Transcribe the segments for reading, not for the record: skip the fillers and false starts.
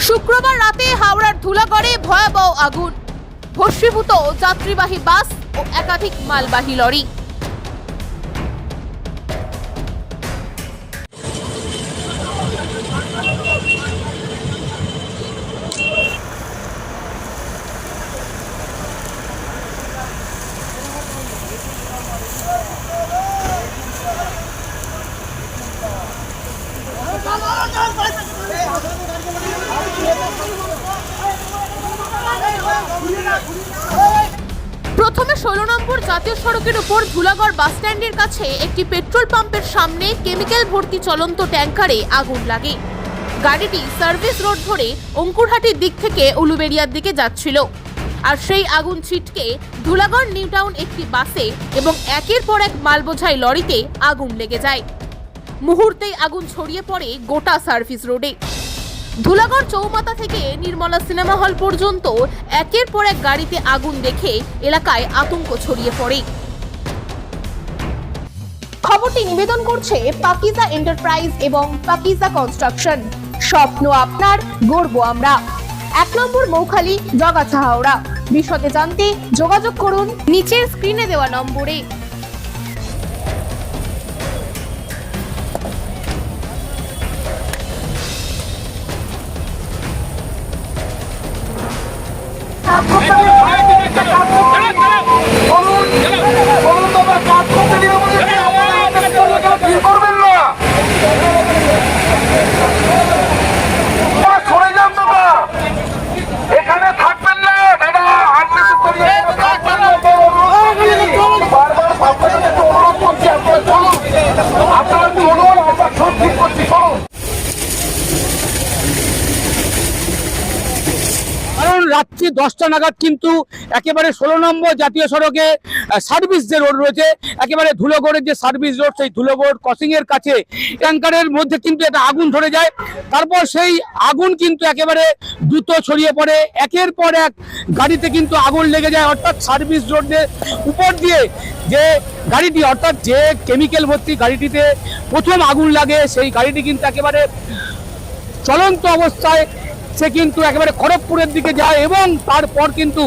শুক্রবার রাতে হাওড়ার ধুলাগড়ে ভয়াবহ আগুন, ভস্মীভূত যাত্রীবাহী বাস ও একাধিক মালবাহী লরি। প্রথমে 16 নম্বর জাতীয় সড়কের উপর ধুলাগড় বাস স্ট্যান্ডের কাছে একটি পেট্রোল পাম্পের সামনে কেমিক্যাল ভর্তি চলন্ত ট্যাঙ্কারে আগুন লাগে। গাড়িটি সার্ভিস রোড ধরে অঙ্কুরহাটির দিক থেকে উলুবেড়িয়ার দিকে যাচ্ছিল, আর সেই আগুন ছিটকে ধুলাগড় নিউ টাউন একটি বাসে এবং একের পর এক মালবোঝাই লরিতে আগুন লেগে যায়। মুহূর্তেই আগুন ছড়িয়ে পড়ে গোটা সার্ভিস রোডে। ধুলাগড় চৌমাথা থেকে নির্মলা সিনেমা হল পর্যন্ত একের পর এক গাড়িতে আগুন দেখে এলাকায় আতঙ্ক ছড়িয়ে পড়ে। খবরটি নিবেদন করছে পাকিজা এন্টারপ্রাইজ এবং পাকিজা কনস্ট্রাকশন। স্বপ্ন আপনার, গর্ব আমরা। 1 নম্বর মৌখালি, জগাছা, হাওড়া। বিশদে জানতে যোগাযোগ করুন নিচের স্ক্রিনে দেওয়া নম্বরে। রাত্রি 10টা নাগাদ কিন্তু একেবারে 16 নম্বর জাতীয় সড়কে সার্ভিস যে রোড রয়েছে, একেবারে ধুলোগড়ের যে সার্ভিস রোড, সেই ধুলোগড় ক্রসিং এর কাছে ট্যাঙ্কারের মধ্যে কিন্তু একটা আগুন ধরে যায়। তারপর সেই আগুন কিন্তু একেবারে দ্রুত ছড়িয়ে পড়ে, একের পর এক গাড়িতে কিন্তু আগুন লেগে যায়। অর্থাৎ সার্ভিস রোডের উপর দিয়ে যে গাড়িটি, অর্থাৎ যে কেমিক্যাল ভর্তি গাড়িটিতে প্রথম আগুন লাগে, সেই গাড়িটি কিন্তু একেবারে চলন্ত অবস্থায় সে কিন্তু একেবারে খড়গপুরের দিকে যায় এবং তারপর কিন্তু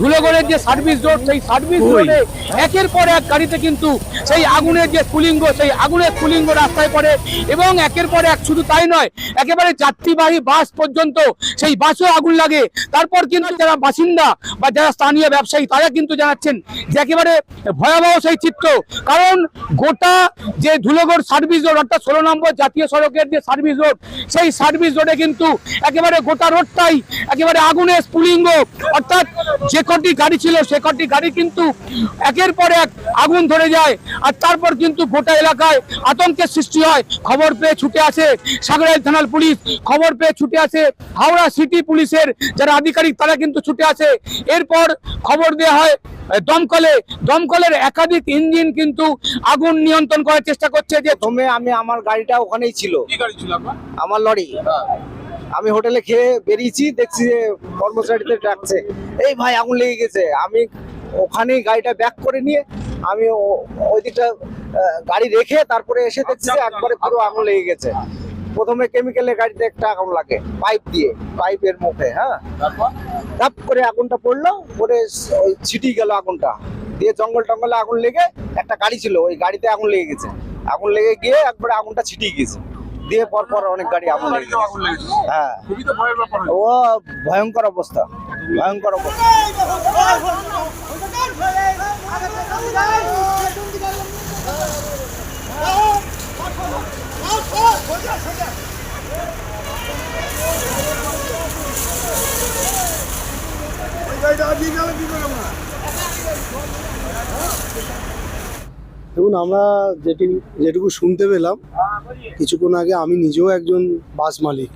ধুলোগড়ের যে সার্ভিস রোড, সেই সার্ভিস রোডে একের পর এক গাড়িতে কিন্তু সেই আগুনের যে স্ফুলিঙ্গ, সেই আগুনের স্ফুলিঙ্গ রাস্তায় পড়ে এবং একের পর এক, শুধু তাই নয়, একেবারে যাত্রীবাহী বাস পর্যন্ত সেই বাসেও আগুন লাগে। তারপর কিন্তু যারা বাসিন্দা বা যারা স্থানীয় ব্যবসায়ী তারা কিন্তু জানাচ্ছেন যে একেবারে ভয়াবহ সেই চিত্র। কারণ গোটা যে ধুলোগড় সার্ভিস রোড, অর্থাৎ 16 নম্বর জাতীয় সড়কের যে সার্ভিস রোড, সেই সার্ভিস রোডে কিন্তু একেবারে গোটা রোডটাই একেবারে আগুনের স্ফুলিঙ্গ। অর্থাৎ যে কটি গাড়ি ছিল সে কটি গাড়ি কিন্তু একের পর এক আগুন ধরে যায়, আর তারপর কিন্তু গোটা এলাকায় আতঙ্কের সৃষ্টি হয়। খবর পেয়ে ছুটে আসে সাগরাইল থানার পুলিশ, খবর পেয়ে ছুটে আসে হাওড়া সিটি পুলিশের যারা আধিকারিক, তারা কিন্তু ছুটে আসে। এরপর খবর দেওয়া হয় দমকলের একাধিক ইঞ্জিন কিন্তু আগুন নিয়ন্ত্রণ করার চেষ্টা করছে। যে আমি আমার গাড়িটা ওখানেই ছিল। কি গাড়ি ছিল আপনার? আমার লরি। আমি হোটেলে খেয়ে বেরিয়েছি, দেখছি যে কর্মচারীদের ডাকছে, এই ভাই আগুন লেগে গেছে। আমি ওখানেই গাড়িটা ব্যাক করে নিয়ে আমি ওই দিকটা গাড়ি রেখে তারপরে এসে দেখছি যে একবারে পুরো আগুন লেগে গেছে। প্রথমে কেমিক্যালের গাড়িতে একটা আগুন লাগে পাইপের মুখে, হ্যাঁ, ধাপ করে আগুনটা পড়লো, পরে ওই ছিটি গেল আগুনটা দিয়ে জঙ্গলে আগুন লেগে একটা গাড়ি ছিল, ওই গাড়িতে আগুন লেগে গেছে। আগুন লেগে গিয়ে একবারে আগুনটা ছিটিয়ে গেছে, দিয়ে পর অনেক গাড়ি আগুন লেগে গেছে। হ্যাঁ, ও ভয়ঙ্কর অবস্থা। দেখুন, আমরা যেটুকু শুনতে পেলাম কিছুক্ষণ আগে, আমি নিজেও একজন বাস মালিক,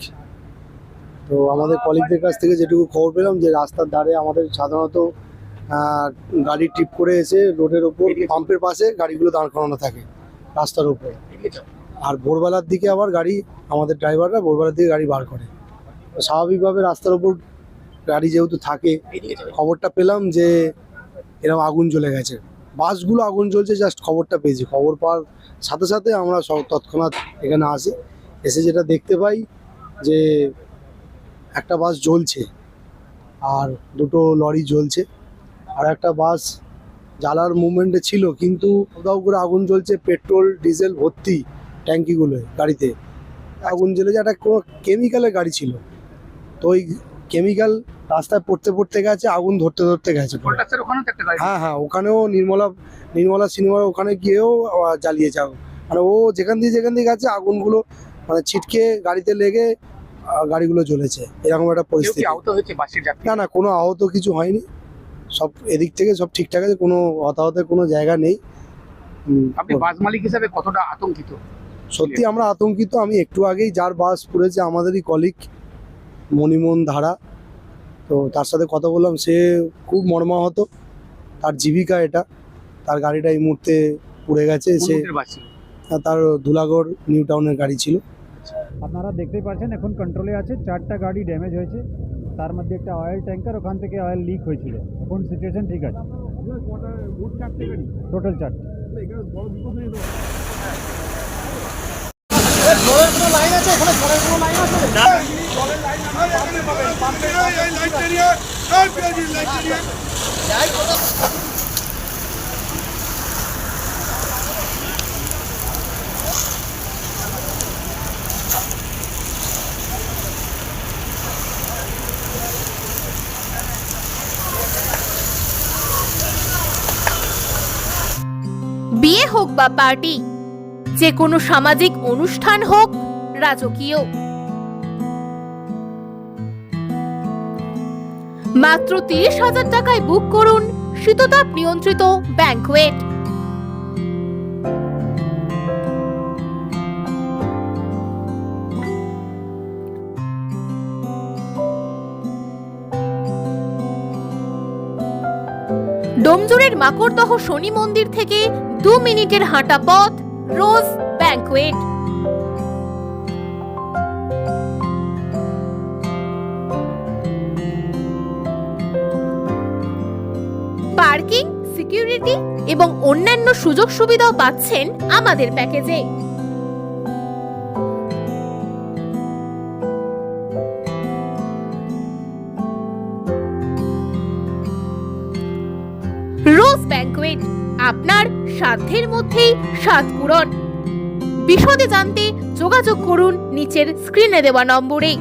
তো আমাদের কলিগদের কাছ থেকে যেটুকু খবর পেলাম যে রাস্তার ধারে আমাদের সাধারণত গাড়ি ট্রিপ করে এসে রোডের ওপর পাম্পের পাশে গাড়িগুলো দাঁড় করানো থাকে রাস্তার উপর, আর ভোরবেলার দিকে আবার আমাদের ড্রাইভাররা ভোরবেলার দিকে গাড়ি বার করে। স্বাভাবিকভাবে রাস্তার উপর গাড়ি যেহেতু থাকে, খবরটা পেলাম যে এরকম আগুন জ্বলে গেছে, বাসগুলো আগুন জ্বলছে, জাস্ট খবরটা পেয়েছি। খবর পাওয়ার সাথে সাথে আমরা তৎক্ষণাৎ এখানে আসি, এসে যেটা দেখতে পাই যে একটা বাস জ্বলছে আর দুটো লরি জ্বলছে, আর একটা বাস জ্বালার মুভমেন্টে ছিল কিন্তু কোথাও করে আগুন জ্বলছে, পেট্রোল ডিজেল ভর্তি ট্যাঙ্কিগুলো গাড়িতে আগুন জ্বলেছে। একটা কোনো কেমিক্যালের গাড়ি ছিল, তো ওই কেমিক্যাল রাস্তায় পড়তে পড়তে গেছে, আগুন ধরতে ধরতে গেছে। হ্যাঁ হ্যাঁ, ওখানেও নির্মলা সিনেমার ওখানে গিয়েও জ্বালিয়েছে আগুন। মানে ও যেখান দিয়ে গেছে আগুনগুলো মানে ছিটকে গাড়িতে লেগে গাড়িগুলো জ্বলেছে, এরকম একটা পরিস্থিতি। না না, কোনো আহত কিছু হয়নি, সব এদিক থেকে সব ঠিকঠাক আছে, কোনো হতাহতের কোনো জায়গা নেই। আপনি বাস মালিক হিসেবে কতটা আতঙ্কিত? সত্যি আমরা আতঙ্কিত। আমি একটু আগেই যার বাস পুড়েছে আমাদেরই কলিগ মণিমোহন ধারা, তো তার সাথে কথা বললাম, সে খুব মর্মাহত, তার জীবিকা এটা, তার গাড়িটা এই মুহূর্তে পুড়ে গেছে। সে তার ধুলাগড় নিউ টাউনের গাড়ি ছিল। আপনারা দেখতেই পাচ্ছেন এখন কন্ট্রোলে আছে, 4টা গাড়ি ড্যামেজ হয়েছে, তার মধ্যে একটা অয়েল ট্যাঙ্কার, ওখান থেকে অয়েল লিক হয়েছিল। এখন সিচুয়েশন ঠিক আছে, টোটাল 4। বিয়ে হোক বা পার্টি, যে কোনো সামাজিক অনুষ্ঠান হোক রাজকীয়, মাত্র 30,000 টাকায় বুক করুন শীততাপ নিয়ন্ত্রিত ব্যাংকোয়েট। ডোমজুড়ের মাকড়দহ শনি মন্দির থেকে 2 মিনিটের হাঁটা পথ রোজ ব্যাংকোয়েট। পার্কিং, সিকিউরিটি এবং অন্যান্য সুযোগ সুবিধাও পাচ্ছেন আমাদের প্যাকেজে। রোজ ব্যাংকোয়েট, আপনার সাধ্যের মধ্যেই স্বাদ পূরণ। বিশদে জানতে যোগাযোগ করুন নিচের স্ক্রিনে দেওয়া নম্বরে।